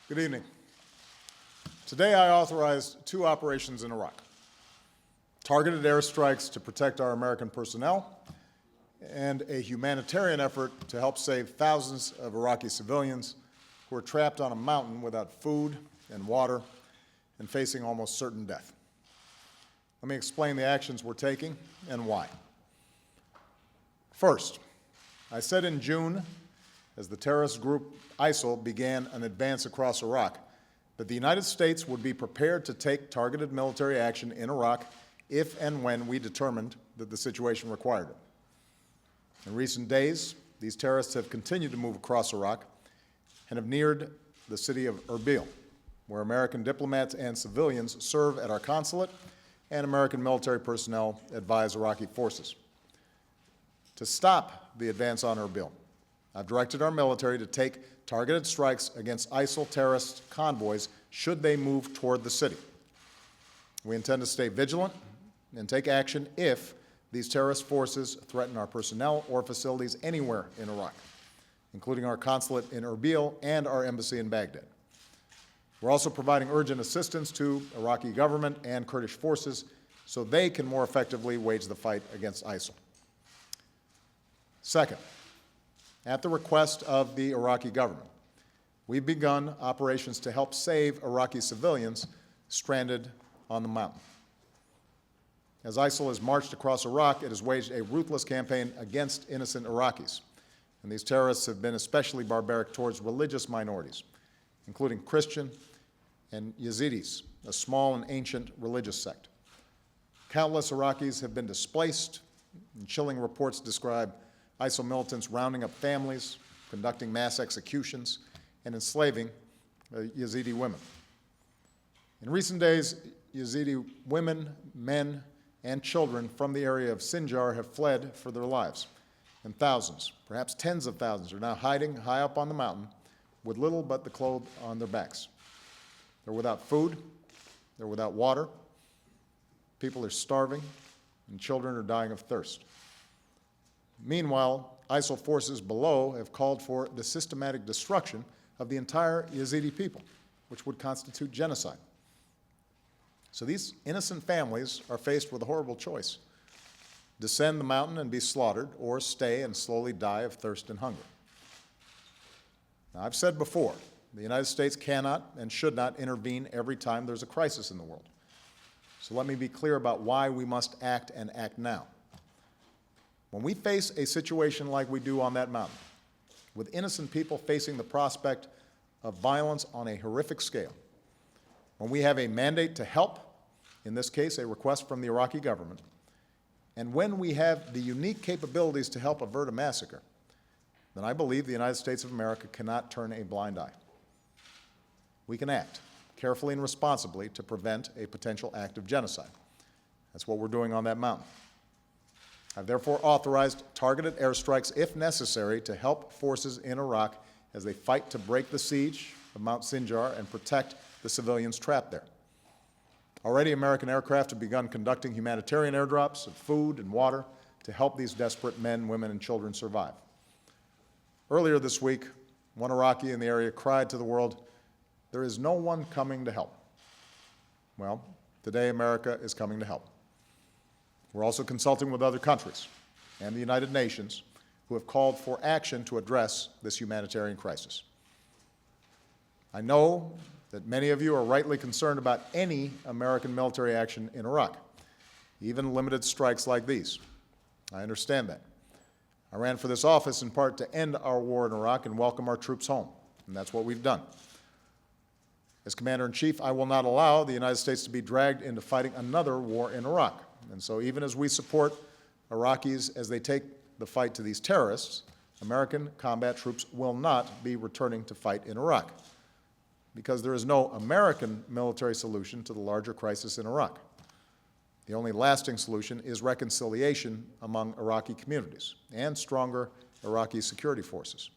Good evening. Today I authorized two operations in Iraq: targeted airstrikes to protect our American personnel and a humanitarian effort to help save thousands of Iraqi civilians who are trapped on a mountain without food and water and facing almost certain death. Let me explain the actions we're taking and why. First, I said in June, as the terrorist group ISIL began an advance across Iraq, that the United States would be prepared to take targeted military action in Iraq if and when we determined that the situation required it. In recent days, these terrorists have continued to move across Iraq and have neared the city of Erbil, where American diplomats and civilians serve at our consulate and American military personnel advise Iraqi forces. To stop the advance on Erbil, I've directed our military to take targeted strikes against ISIL terrorist convoys should they move toward the city. We intend to stay vigilant and take action if these terrorist forces threaten our personnel or facilities anywhere in Iraq, including our consulate in Erbil and our embassy in Baghdad. We're also providing urgent assistance to Iraqi government and Kurdish forces so they can more effectively wage the fight against ISIL. Second, at the request of the Iraqi government, we've begun operations to help save Iraqi civilians stranded on the mountain. As ISIL has marched across Iraq, it has waged a ruthless campaign against innocent Iraqis, and these terrorists have been especially barbaric towards religious minorities, including Christian and Yazidis, a small and ancient religious sect. Countless Iraqis have been displaced, and chilling reports describe ISIL militants rounding up families, conducting mass executions, and enslaving Yazidi women. In recent days, Yazidi women, men, and children from the area of Sinjar have fled for their lives, and thousands, perhaps tens of thousands, are now hiding high up on the mountain with little but the clothes on their backs. They're without food, they're without water, people are starving, and children are dying of thirst. Meanwhile, ISIL forces below have called for the systematic destruction of the entire Yazidi people, which would constitute genocide. So these innocent families are faced with a horrible choice: descend the mountain and be slaughtered, or stay and slowly die of thirst and hunger. Now, I've said before, the United States cannot and should not intervene every time there's a crisis in the world. So let me be clear about why we must act and act now. When we face a situation like we do on that mountain, with innocent people facing the prospect of violence on a horrific scale, when we have a mandate to help, in this case a request from the Iraqi government, and when we have the unique capabilities to help avert a massacre, then I believe the United States of America cannot turn a blind eye. We can act carefully and responsibly to prevent a potential act of genocide. That's what we're doing on that mountain. I've therefore authorized targeted airstrikes, if necessary, to help forces in Iraq as they fight to break the siege of Mount Sinjar and protect the civilians trapped there. Already, American aircraft have begun conducting humanitarian airdrops of food and water to help these desperate men, women, and children survive. Earlier this week, one Iraqi in the area cried to the world, "There is no one coming to help." Well, today America is coming to help. We're also consulting with other countries and the United Nations who have called for action to address this humanitarian crisis. I know that many of you are rightly concerned about any American military action in Iraq, even limited strikes like these. I understand that. I ran for this office in part to end our war in Iraq and welcome our troops home, and that's what we've done. As Commander-in-Chief, I will not allow the United States to be dragged into fighting another war in Iraq. And so even as we support Iraqis as they take the fight to these terrorists, American combat troops will not be returning to fight in Iraq, because there is no American military solution to the larger crisis in Iraq. The only lasting solution is reconciliation among Iraqi communities and stronger Iraqi security forces.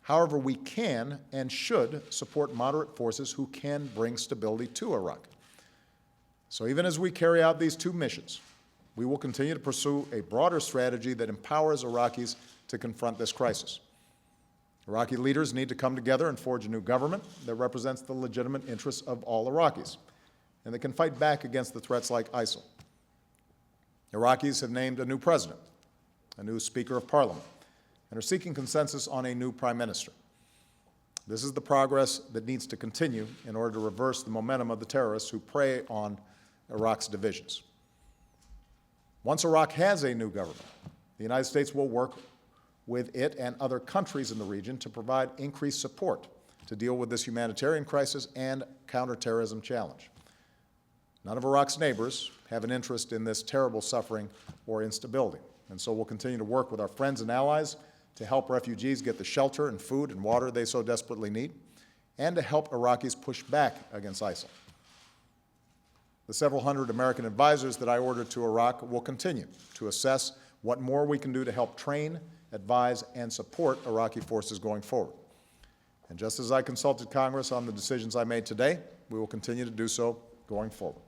However, we can and should support moderate forces who can bring stability to Iraq. So even as we carry out these two missions, we will continue to pursue a broader strategy that empowers Iraqis to confront this crisis. Iraqi leaders need to come together and forge a new government that represents the legitimate interests of all Iraqis and that can fight back against the threats like ISIL. Iraqis have named a new president, a new Speaker of Parliament, and are seeking consensus on a new Prime Minister. This is the progress that needs to continue in order to reverse the momentum of the terrorists who prey on Iraq's divisions. Once Iraq has a new government, the United States will work with it and other countries in the region to provide increased support to deal with this humanitarian crisis and counterterrorism challenge. None of Iraq's neighbors have an interest in this terrible suffering or instability, and so we'll continue to work with our friends and allies to help refugees get the shelter and food and water they so desperately need, and to help Iraqis push back against ISIL. The several hundred American advisors that I ordered to Iraq will continue to assess what more we can do to help train, advise, and support Iraqi forces going forward. And just as I consulted Congress on the decisions I made today, we will continue to do so going forward.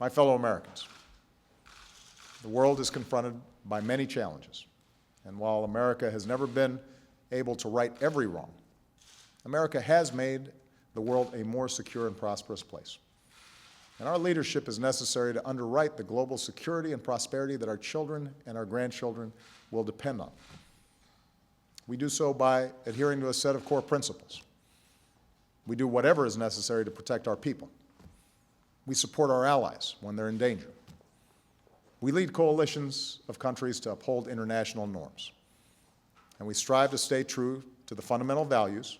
My fellow Americans, the world is confronted by many challenges, and while America has never been able to right every wrong, America has made the world a more secure and prosperous place. And our leadership is necessary to underwrite the global security and prosperity that our children and our grandchildren will depend on. We do so by adhering to a set of core principles. We do whatever is necessary to protect our people. We support our allies when they're in danger. We lead coalitions of countries to uphold international norms. And we strive to stay true to the fundamental values,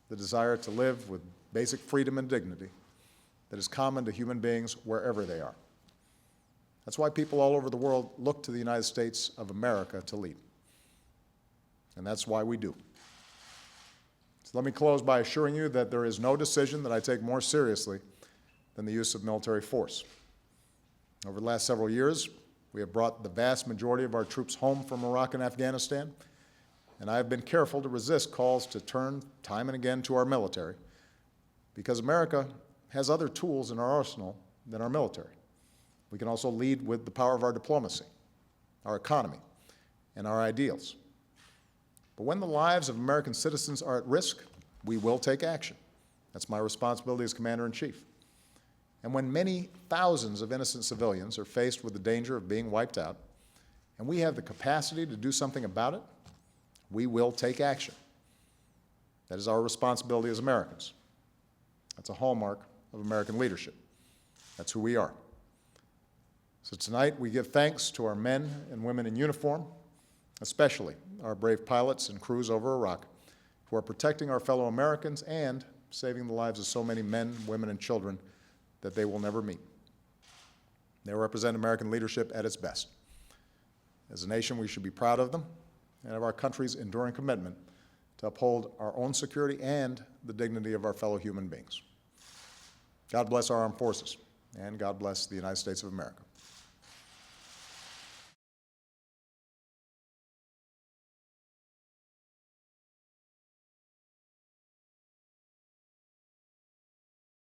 the desire to live with basic freedom and dignity that is common to human beings wherever they are. That's why people all over the world look to the United States of America to lead. And that's why we do. So let me close by assuring you that there is no decision that I take more seriously than the use of military force. Over the last several years, we have brought the vast majority of our troops home from Iraq and Afghanistan, and I have been careful to resist calls to turn time and again to our military, because America has other tools in our arsenal than our military. We can also lead with the power of our diplomacy, our economy, and our ideals. But when the lives of American citizens are at risk, we will take action. That's my responsibility as Commander-in-Chief. And when many thousands of innocent civilians are faced with the danger of being wiped out, and we have the capacity to do something about it, we will take action. That is our responsibility as Americans. That's a hallmark of American leadership. That's who we are. So tonight we give thanks to our men and women in uniform, especially our brave pilots and crews over Iraq, who are protecting our fellow Americans and saving the lives of so many men, women, and children that they will never meet. They represent American leadership at its best. As a nation, we should be proud of them and of our country's enduring commitment to uphold our own security and the dignity of our fellow human beings. God bless our armed forces, and God bless the United States of America.